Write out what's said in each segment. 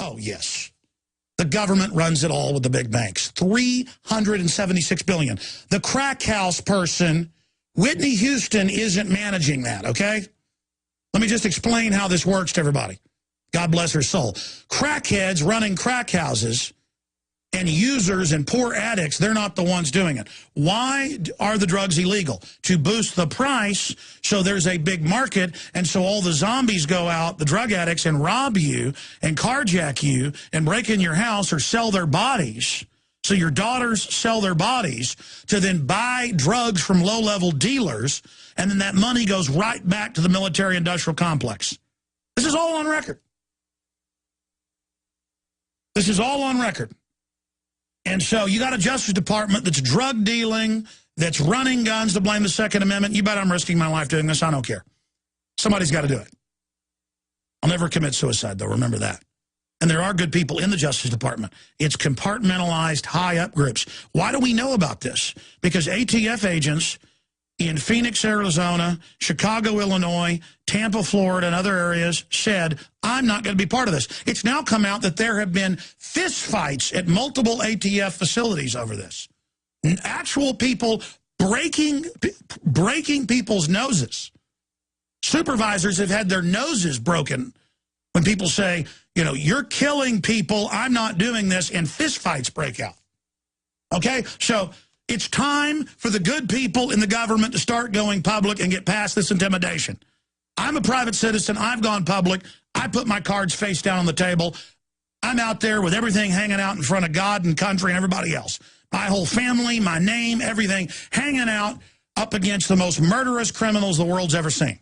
Oh, yes. The government runs it all with the big banks. $376 billion. The crack house person, Whitney Houston, isn't managing that, okay? Let me just explain how this works to everybody. God bless her soul. Crackheads running crack houses and users and poor addicts, they're not the ones doing it. Why are the drugs illegal? To boost the price so there's a big market, and so all the zombies go out, the drug addicts, and rob you and carjack you and break in your house or sell their bodies. So your daughters sell their bodies to then buy drugs from low-level dealers, and then that money goes right back to the military-industrial complex. This is all on record. This is all on record. And so you got a Justice Department that's drug dealing, that's running guns to blame the Second Amendment. You bet I'm risking my life doing this. I don't care. Somebody's got to do it. I'll never commit suicide, though. Remember that. And there are good people in the Justice Department. It's compartmentalized, high-up groups. Why do we know about this? Because ATF agents in Phoenix, Arizona, Chicago, Illinois, Tampa, Florida, and other areas said, I'm not going to be part of this. It's now come out that there have been fistfights at multiple ATF facilities over this. Actual people breaking people's noses. Supervisors have had their noses broken when people say, you know, you're killing people, I'm not doing this, and fistfights break out. Okay? So it's time for the good people in the government to start going public and get past this intimidation. I'm a private citizen. I've gone public. I put my cards face down on the table. I'm out there with everything hanging out in front of God and country and everybody else. My whole family, my name, everything hanging out up against the most murderous criminals the world's ever seen.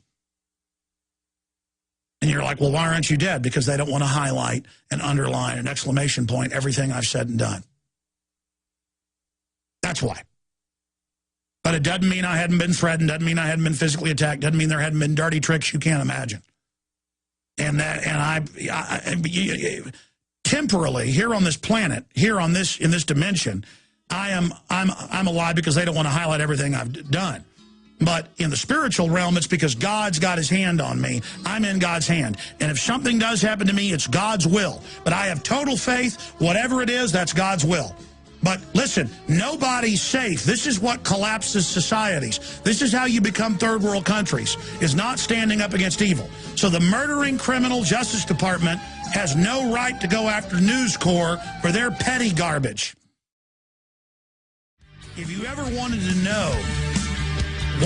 And you're like, well, why aren't you dead? Because they don't want to highlight and underline an exclamation point everything I've said and done. That's why. But it doesn't mean I hadn't been threatened, doesn't mean I hadn't been physically attacked, doesn't mean there hadn't been dirty tricks you can't imagine. And I temporarily here on this planet, here on this in this dimension, I'm alive because they don't want to highlight everything I've done. But in the spiritual realm, it's because God's got his hand on me. I'm in God's hand. And if something does happen to me, it's God's will. But I have total faith. Whatever it is, that's God's will. But listen, nobody's safe. This is what collapses societies. This is how you become third world countries, is not standing up against evil. So the murdering criminal Justice Department has no right to go after News Corps for their petty garbage. If you ever wanted to know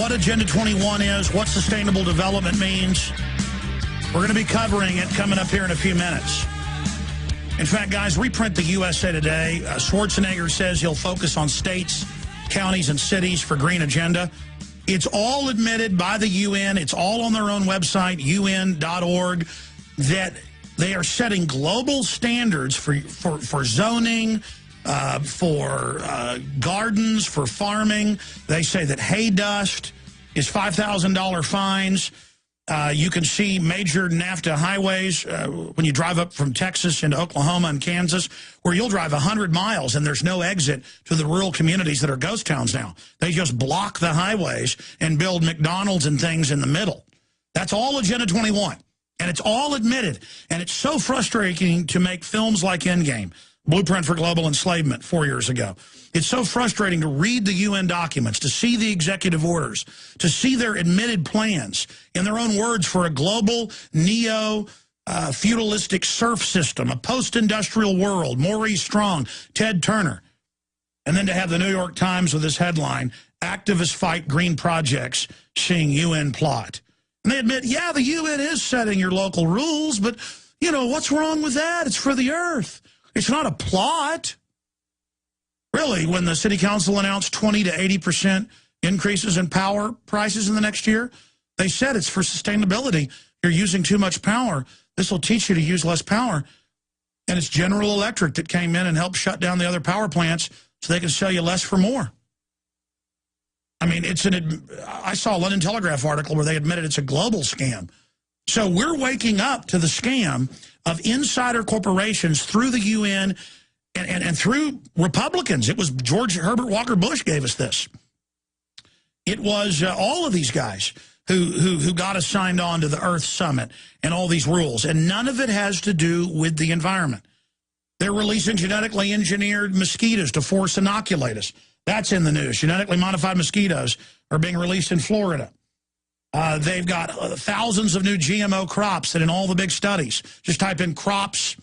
what Agenda 21 is, what sustainable development means, we're going to be covering it coming up here in a few minutes. In fact, guys, reprint the USA Today. Schwarzenegger says he'll focus on states, counties, and cities for Green Agenda. It's all admitted by the UN. It's all on their own website, un.org, that they are setting global standards for zoning, for gardens, for farming. They say that hay dust is $5,000 fines. You can see major NAFTA highways when you drive up from Texas into Oklahoma and Kansas, where you'll drive 100 miles and there's no exit to the rural communities that are ghost towns now. They just block the highways and build McDonald's and things in the middle. That's all Agenda 21. And it's all admitted. And it's so frustrating to make films like Endgame, Blueprint for Global Enslavement 4 years ago. It's so frustrating to read the UN documents, to see the executive orders, to see their admitted plans in their own words for a global neo-feudalistic serf system, a post-industrial world, Maurice Strong, Ted Turner. And then to have the New York Times with this headline, activists fight green projects, seeing UN plot. And they admit, yeah, the UN is setting your local rules, but, you know, what's wrong with that? It's for the earth. It's not a plot. Really, when the city council announced 20 to 80% increases in power prices in the next year, they said it's for sustainability. You're using too much power. This will teach you to use less power. And it's General Electric that came in and helped shut down the other power plants so they can sell you less for more. I mean, I saw a London Telegraph article where they admitted it's a global scam. So we're waking up to the scam of insider corporations through the UN and through Republicans. It was George Herbert Walker Bush gave us this. It was all of these guys who got us signed on to the Earth Summit and all these rules. And none of it has to do with the environment. They're releasing genetically engineered mosquitoes to force inoculate us. That's in the news. Genetically modified mosquitoes are being released in Florida. They've got thousands of new GMO crops that in all the big studies, just type in crops,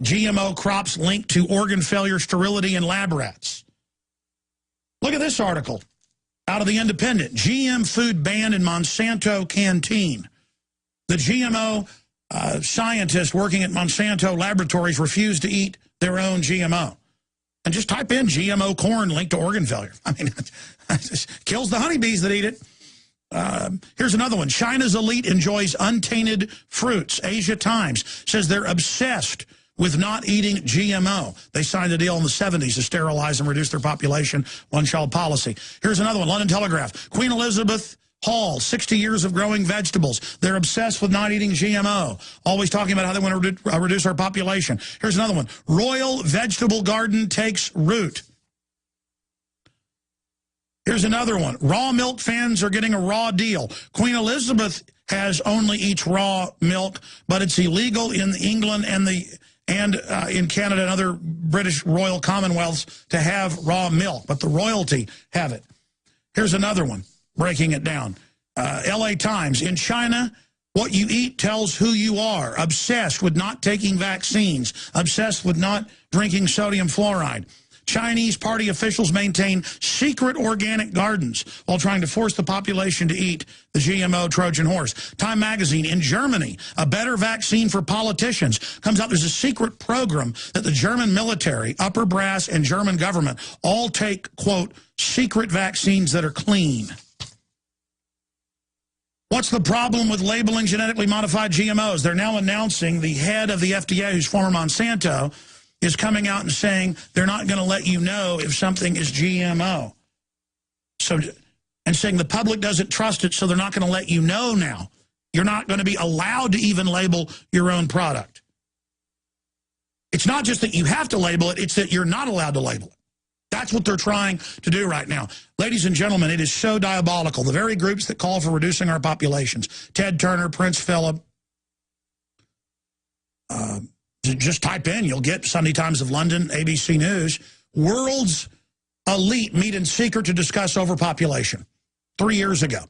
GMO crops linked to organ failure, sterility, and lab rats. Look at this article out of The Independent. GM food banned in Monsanto canteen. The GMO scientists working at Monsanto laboratories refuse to eat their own GMO. And just type in GMO corn linked to organ failure. I mean, it just kills the honeybees that eat it. Here's another one. China's elite enjoys untainted fruits. Asia Times says they're obsessed with not eating GMO. They signed a deal in the 70s to sterilize and reduce their population, one-child policy. Here's another one, London Telegraph. Queen Elizabeth Hall, 60 years of growing vegetables. They're obsessed with not eating GMO, always talking about how they want to reduce our population. Here's another one. Royal vegetable garden takes root. Here's another one. Raw milk fans are getting a raw deal. Queen Elizabeth only eats raw milk, but it's illegal in England and in Canada and other British royal commonwealths to have raw milk, but the royalty have it. Here's another one, breaking it down. LA Times, in China, what you eat tells who you are. Obsessed with not taking vaccines. Obsessed with not drinking sodium fluoride. Chinese party officials maintain secret organic gardens while trying to force the population to eat the GMO Trojan horse. Time magazine, in Germany, a better vaccine for politicians. Comes out there's a secret program that the German military, upper brass, and German government all take, quote, secret vaccines that are clean. What's the problem with labeling genetically modified GMOs? They're now announcing the head of the FDA, who's former Monsanto, is coming out and saying they're not going to let you know if something is GMO. And saying the public doesn't trust it, so they're not going to let you know now. You're not going to be allowed to even label your own product. It's not just that you have to label it, it's that you're not allowed to label it. That's what they're trying to do right now. Ladies and gentlemen, it is so diabolical. The very groups that call for reducing our populations, Ted Turner, Prince Philip, just type in, you'll get Sunday Times of London, ABC News. World's elite meet in secret to discuss overpopulation. 3 years ago,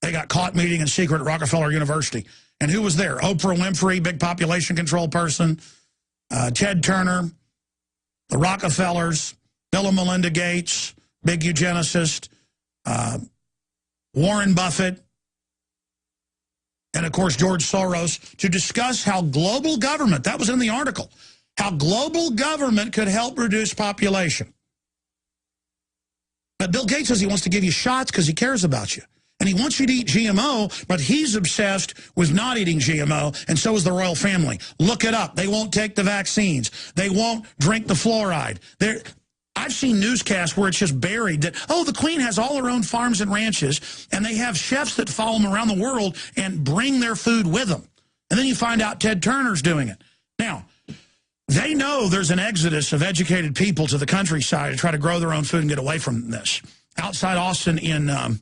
they got caught meeting in secret at Rockefeller University. And who was there? Oprah Winfrey, big population control person, Ted Turner, the Rockefellers, Bill and Melinda Gates, big eugenicist, Warren Buffett, and, of course, George Soros, to discuss how global government, that was in the article, how global government could help reduce population. But Bill Gates says he wants to give you shots because he cares about you. And he wants you to eat GMO, but he's obsessed with not eating GMO, and so is the royal family. Look it up. They won't take the vaccines. They won't drink the fluoride. I've seen newscasts where it's just buried that, oh, the Queen has all her own farms and ranches, and they have chefs that follow them around the world and bring their food with them. And then you find out Ted Turner's doing it. Now, they know there's an exodus of educated people to the countryside to try to grow their own food and get away from this. Outside Austin, in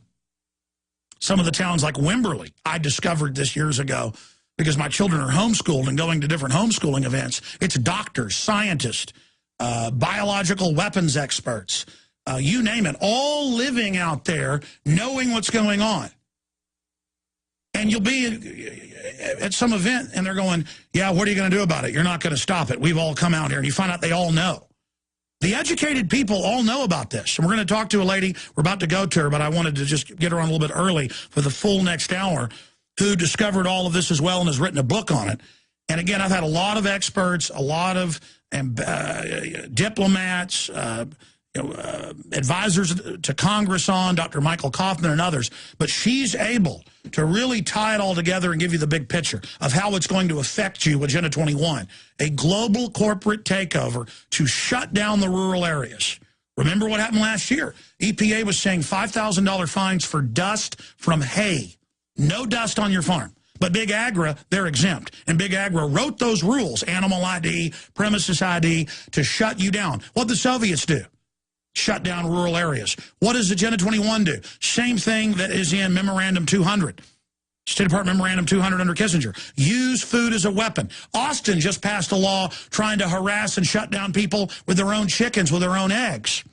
some of the towns like Wimberley, I discovered this years ago because my children are homeschooled and going to different homeschooling events. It's doctors, scientists, biological weapons experts, you name it, all living out there knowing what's going on. And you'll be at some event and they're going, yeah, what are you going to do about it? You're not going to stop it. We've all come out here. And you find out they all know. The educated people all know about this. And we're going to talk to a lady. We're about to go to her, but I wanted to just get her on a little bit early for the full next hour, who discovered all of this as well and has written a book on it. And again, I've had a lot of experts, a lot of diplomats, advisors to Congress on, Dr. Michael Kaufman and others. But she's able to really tie it all together and give you the big picture of how it's going to affect you with Agenda 21, a global corporate takeover to shut down the rural areas. Remember what happened last year? EPA was saying $5,000 fines for dust from hay. No dust on your farm. But Big Agra, they're exempt. And Big Agra wrote those rules, animal ID, premises ID, to shut you down. What'd the Soviets do? shut down rural areas. What does Agenda 21 do? Same thing that is in Memorandum 200. State Department Memorandum 200 under Kissinger. Use food as a weapon. Austin just passed a law trying to harass and shut down people with their own chickens, with their own eggs.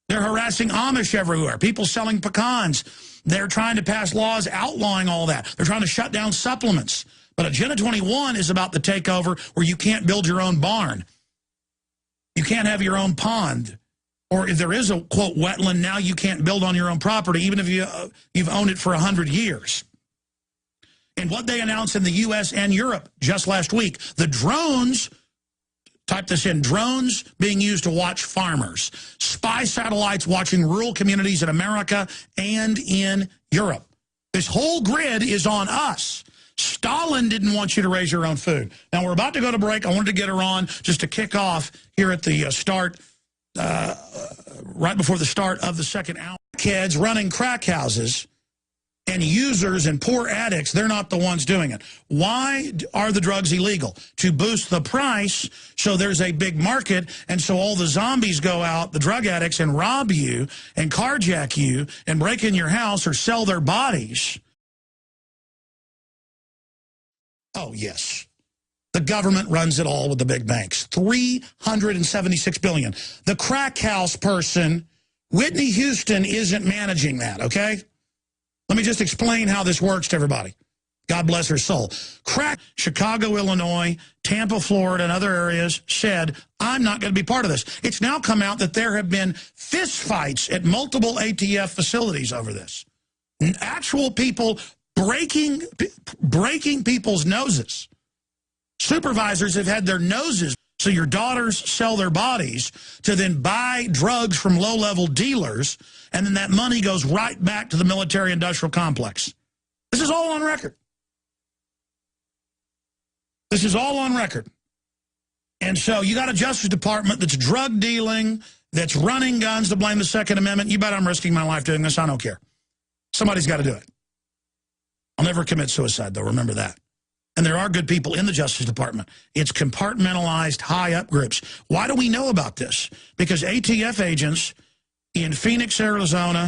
They're harassing Amish everywhere. People selling pecans. They're trying to pass laws outlawing all that. They're trying to shut down supplements. But Agenda 21 is about the takeover where you can't build your own barn. You can't have your own pond. Or if there is a, quote, wetland, now you can't build on your own property, even if you've owned it for 100 years. And what they announced in the U.S. and Europe just last week, the drones, type this in, drones being used to watch farmers, spy satellites watching rural communities in America and in Europe. This whole grid is on us. Stalin didn't want you to raise your own food. Now, we're about to go to break. I wanted to get her on just to kick off here at the start, right before the start of the second hour. Kids running crack houses and users and poor addicts, they're not the ones doing it. Why are the drugs illegal? To boost the price so there's a big market, and so all the zombies go out, the drug addicts, and rob you and carjack you and break in your house or sell their bodies. Oh, yes. The government runs it all with the big banks. $376 billion. The crack house person, Whitney Houston, isn't managing that, okay? Let me just explain how this works to everybody. God bless her soul. Crack, Chicago, Illinois, Tampa, Florida, and other areas said, I'm not going to be part of this. It's now come out that there have been fist fights at multiple ATF facilities over this. Actual people breaking people's noses. Supervisors have had their noses, so your daughters sell their bodies to then buy drugs from low-level dealers, and then that money goes right back to the military-industrial complex. This is all on record. This is all on record. And so you got a Justice Department that's drug dealing, that's running guns to blame the Second Amendment. You bet I'm risking my life doing this. I don't care. Somebody's got to do it. I'll never commit suicide, though. Remember that. And there are good people in the Justice Department. It's compartmentalized, high-up groups. Why do we know about this? Because ATF agents in Phoenix, Arizona,